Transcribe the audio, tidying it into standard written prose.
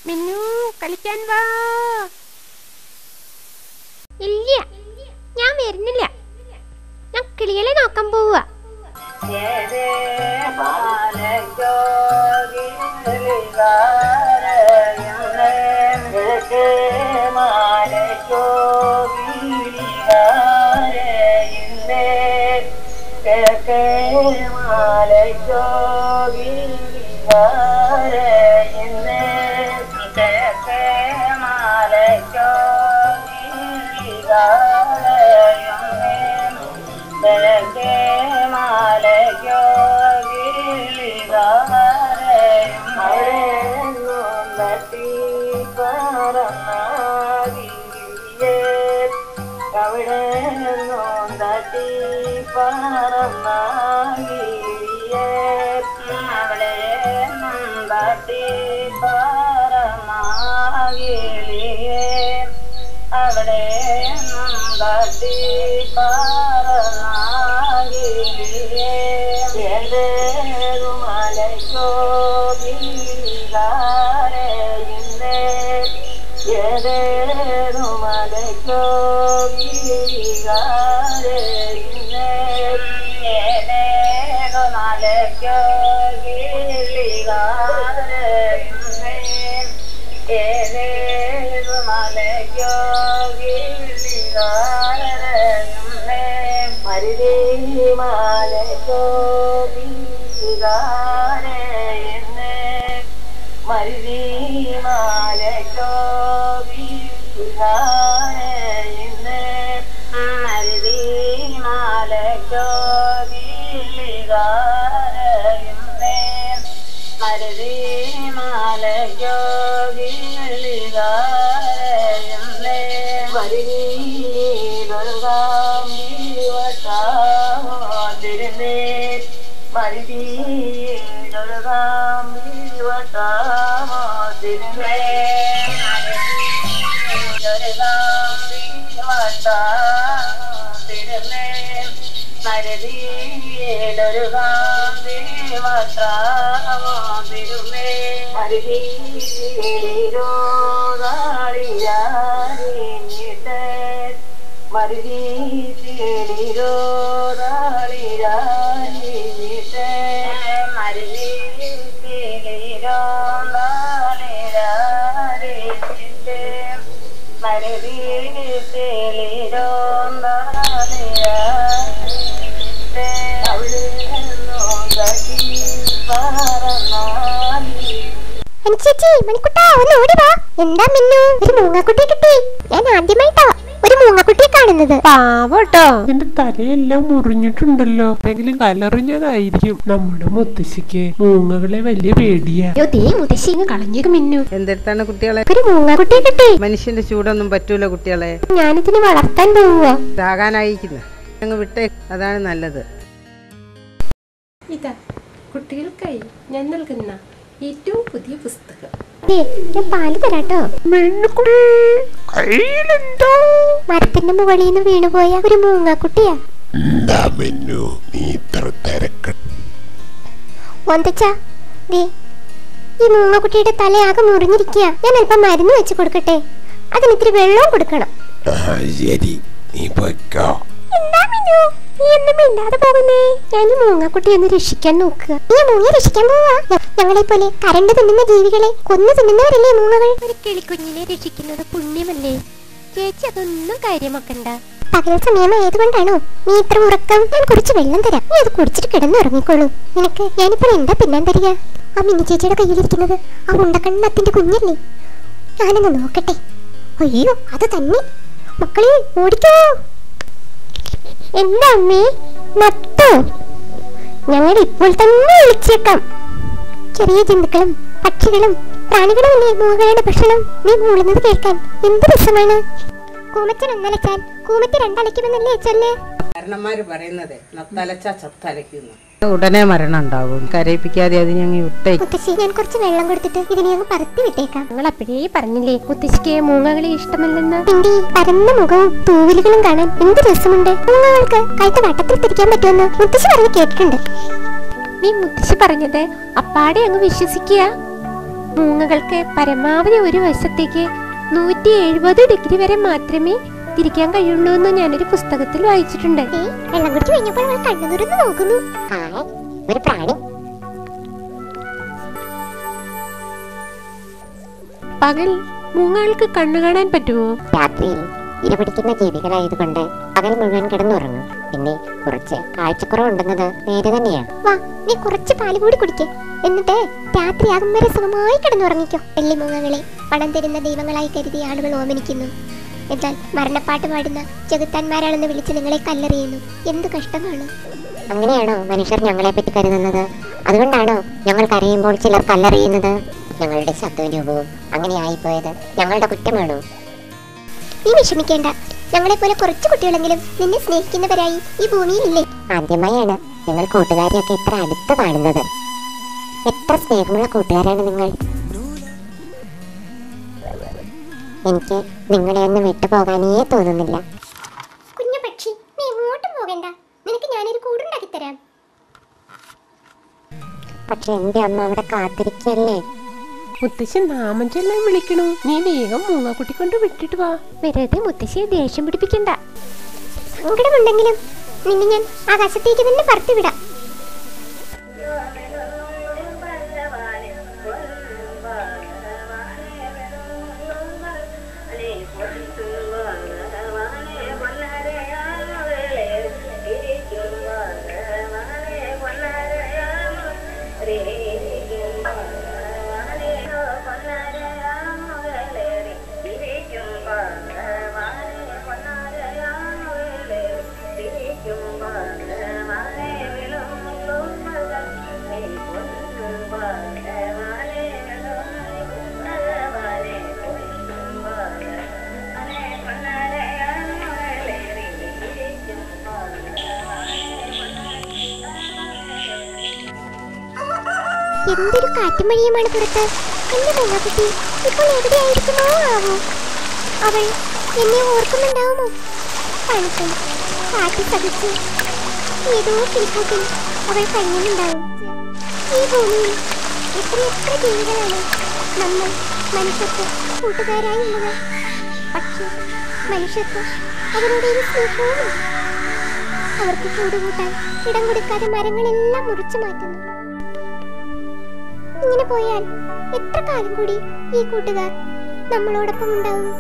മിന്നു കളിക്കാൻ വാ. ഇല്ല, ഞാൻ വരുന്നില്ല. ഞാൻ കിളികളെ നോക്കാൻ പോവാ. എന്താ മിന്നു, ഒരു മൂങ്ങാക്കുട്ടിയെ കിട്ടി. ഞാൻ ആദ്യമായിട്ടാ ഒരു മൂങ്ങാക്കുട്ടിയെ കാണുന്നത്. പാവട്ടോ, ഇതിന്റെ തലയെല്ലാം മുറിഞ്ഞിട്ടുണ്ടല്ലോ. എന്തെങ്കിലും കലറിഞ്ഞതായിരിക്കും. നമ്മുടെ മുത്തശ്ശിക്ക് മൂങ്ങകളെ വലിയ പേടിയാ. മുത്തശ്ശി കളഞ്ഞേക്ക് മിന്നു. എന്തെടുത്താണ് കുട്ടികളെ? ഒരു മൂങ്ങാക്കുട്ടിയെ കിട്ടി. മനുഷ്യന്റെ ചൂടൊന്നും പറ്റൂല കുട്ടികളെ. ഞാനിതിന് വളർത്താൻ പോവുക. ആകാനായിരിക്കുന്നു, അങ്ങ് വിട്ടേ, അതാണ് നല്ലത്. ഇതാ കുട്ടികൾക്കായി ഞാൻ നൽകുന്ന ഏറ്റവും പുതിയ പുസ്തകം. ഞാൻ പാല് തരാട്ടോ. മരത്തിന്റെ മുകളിൽ നിന്ന് വീണുപോയ ഒരു മൂങ്ങാക്കുട്ടിയാ. ഈ മൂങ്ങാക്കുട്ടിയുടെ തലയാകെ മുറിഞ്ഞിരിക്കുക. ഞാൻ അല്പം മരുന്ന് വെച്ച് കൊടുക്കട്ടെ? അതിന് ഇത്തിരി വെള്ളവും കൊടുക്കണം. ഞാൻ മൂങ്ങാക്കുട്ടി ഒന്ന് രക്ഷിക്കാൻ നോക്കുക. നീ മൂങ്ങയെ രക്ഷിക്കാൻ പോവാ. ഞങ്ങളെ പോലെ കരണ്ട് തിന്നുന്ന ജീവികളെ കൊന്നു തിന്നുന്നവരല്ലേ മൂങ്ങകൾ. ഒരു കിളിക്കുഞ്ഞിനെ രക്ഷിക്കുന്നത് പുണ്യമല്ലേ ചേച്ചി? അതൊന്നും കാര്യമാക്കണ്ട. പകൽ സമയമായതുകൊണ്ടാണോ നീ ഇത്ര ഉറക്കം? ഞാൻ കുറച്ച് വെള്ളം തരാം, നീ അത് കുടിച്ചിട്ട് കിടന്നുറങ്ങിക്കോളൂ. നിനക്ക് ഞാനിപ്പോൾ എന്താ പിന്നാൻ തരിക? ആ മിനി ചേച്ചിയുടെ കയ്യിലിരിക്കുന്നത് ആ ഉണ്ടക്കണ്ണത്തിന്റെ കുഞ്ഞല്ലേ? ഞാനൊന്ന് നോക്കട്ടെ. അയ്യോ, അത് തന്നെ. മക്കളെ ഓടിക്കോ. എന്താ അമ്മേ, നട്ടോ? ഞങ്ങൾ ഇപ്പോൾ തന്നെ വിളിച്ചേക്കാം. ചെറിയ ജന്തുക്കളും പക്ഷികളും പ്രാണികളും അല്ലേ മൂങ്ങകളുടെ ഭക്ഷണം. നീ മൂളുന്നത് കേൾക്കാൻ എന്ത് രസമാണ്. കൂമച്ചൻ ഒന്നലച്ചാൽ കൂമത്തി രണ്ടലയ്ക്കുമെന്നല്ലേ ചൊല്ല്. കാരണന്മാര് പറയുന്നത് നത്തലച്ച ചത്തലയ്ക്കുന്നു. ഉടനെ മരണം ഉണ്ടാവും. കരയിപ്പിക്കാതെ അത് ഞങ്ങൾ വിട്ടേ. മുത്തശ്ശി, ഞാൻ കുറച്ച് വെള്ളം കൊടുത്തിട്ട് ഇതിനെ അങ്ങ് പറത്തി വിട്ടേക്കാം. നിങ്ങൾ അപ്പോഴേ പറഞ്ഞില്ലേ മുത്തശ്ശിക്ക് മൂങ്ങകളെ ഇഷ്ടമല്ലെന്ന്. എന്റെ പരന്ന മുഖവും തൂവലുകളും കാണാൻ എന്ത് രസമുണ്ട്. മൂങ്ങകൾക്ക് കഴുത്ത് വട്ടത്തിൽ തിരിക്കാൻ പറ്റുമെന്ന് മുത്തശ്ശി പറഞ്ഞ് കേട്ടിട്ടുണ്ട്. നീ മുത്തശ്ശി പറഞ്ഞത് അപ്പാടെ അങ്ങ് വിശ്വസിക്കുക. മൂങ്ങകൾക്ക് പരമാവധി ഒരു വശത്തേക്ക് 170 ഡിഗ്രി വരെ മാത്രമേ തിരിക്കാൻ കഴിയുള്ളൂ എന്ന് ഞാനൊരു പുസ്തകത്തിൽ വായിച്ചിട്ടുണ്ട്. വെള്ളം കുടിച്ച് കഴിഞ്ഞപ്പോൾ അവൾ കണ്ണു തുറന്ന് നോക്കുന്നു. ഒരു പ്രാണി. പകൽ മൂങ്ങകൾക്ക് കണ്ണു കാണാൻ പറ്റുമോ? രാത്രിയിൽ ഇരപിടിക്കുന്ന ജീവികളായതുകൊണ്ട് പകൽ മുഴുവൻ കിടന്നുറങ്ങും. പിന്നെ കുറച്ച് കാഴ്ചക്കുറവുണ്ടെന്നത് നേരെ തന്നെയാണ്. വാ, നീ കുറച്ച് പാല് കൂടി കുടിക്ക്. എന്നിട്ട് രാത്രിയാകും വരെ സുഖമായി കിടന്നുറങ്ങിക്കോ. വെള്ളിമൂങ്ങകളെ പണം തരുന്ന ദൈവങ്ങളായി കരുതി ആളുകൾ ഓമനിക്കുന്നു. എന്നാൽ മരണപ്പാട്ട് പാടുന്ന ചെകുത്താന്മാരാണെന്ന് വിളിച്ച് നിങ്ങളെ കല്ലെറിയുന്നു. എന്ത് കഷ്ടമാണ്. അങ്ങനെയാണോ മനുഷ്യർ ഞങ്ങളെ പറ്റി കരുതുന്നത്? അതുകൊണ്ടാണോ ഞങ്ങൾ കരയുമ്പോൾ ചിലർ കല്ലെറിയുന്നത്? ഞങ്ങളുടെ ശബ്ദവും രൂപവും അങ്ങനെ ആയിപ്പോയത് ഞങ്ങളുടെ കുറ്റമാണോ? നീ വിഷമിക്കേണ്ട. ഞങ്ങളെ പോലെ കുറച്ച് കുട്ടികളെങ്കിലും നിന്നെ സ്നേഹിക്കുന്നവരായി ഈ ഭൂമിയിലില്ലേ? ആദ്യമായാണ് ഞങ്ങൾ കൂട്ടുകാരെയൊക്കെ ഇത്ര അടുത്ത് കാണുന്നത്. എത്ര സ്നേഹമുള്ള കൂട്ടുകാരാണ് നിങ്ങൾ. എനിക്ക് നിങ്ങളെ ഒന്നും വിട്ടുപോകാനേ തോന്നുന്നില്ല. കുഞ്ഞു പക്ഷി, നീ എങ്ങോട്ടും പോകണ്ട. നിനക്ക് ഞാനൊരു കൂടുണ്ടാക്കി തരാം. പക്ഷെ എന്റെ അമ്മ അവിടെ കാത്തിരിക്കല്ലേ. മുത്തശ്ശി നാമം ചെല്ലാൻ വിളിക്കണു. നീ വേഗം മൂങ്ങാക്കുട്ടി കൊണ്ട് വിട്ടിട്ട് വാ. വെറുതെ മുത്തശ്ശിയെ ദേഷ്യം പിടിപ്പിക്കണ്ട. സങ്കടമുണ്ടെങ്കിലും നിന്നെ ഞാൻ ആകാശത്തേക്ക് തന്നെ പറത്തിവിടാം. എന്തൊരു കാറ്റും മഴയുമാണ് പുറത്ത്. എന്റെ മൂങ്ങാക്കുട്ടി ഇപ്പോൾ എവിടെയായിരിക്കുമോ ആവോ? അവൾ എന്നെ ഓർക്കുന്നുണ്ടാവുമോ? തണുപ്പും കാറ്റ് സഹിച്ച് ഏതോ കിളിക്കൂട്ടിൽ അവൾ കഴിയുന്നുണ്ടാവും. ഈ ഭൂമിയിൽ എത്രയെത്ര ജീവികളാണ് നമ്മൾ മനുഷ്യർക്ക് കൂട്ടുകാരായി ഉള്ളത്. പക്ഷേ മനുഷ്യർക്ക് അവരുടെ ഒരു സ്നേഹവും. അവർക്ക് കൂടുകൂട്ടാൻ ഇടം കൊടുക്കാതെ മരങ്ങളെല്ലാം മുറിച്ചു മാറ്റുന്നു. ഇങ്ങനെ പോയാൽ എത്ര കാലം കൂടി ഈ കൂട്ടുകാർ നമ്മളോടൊപ്പം ഉണ്ടാവും?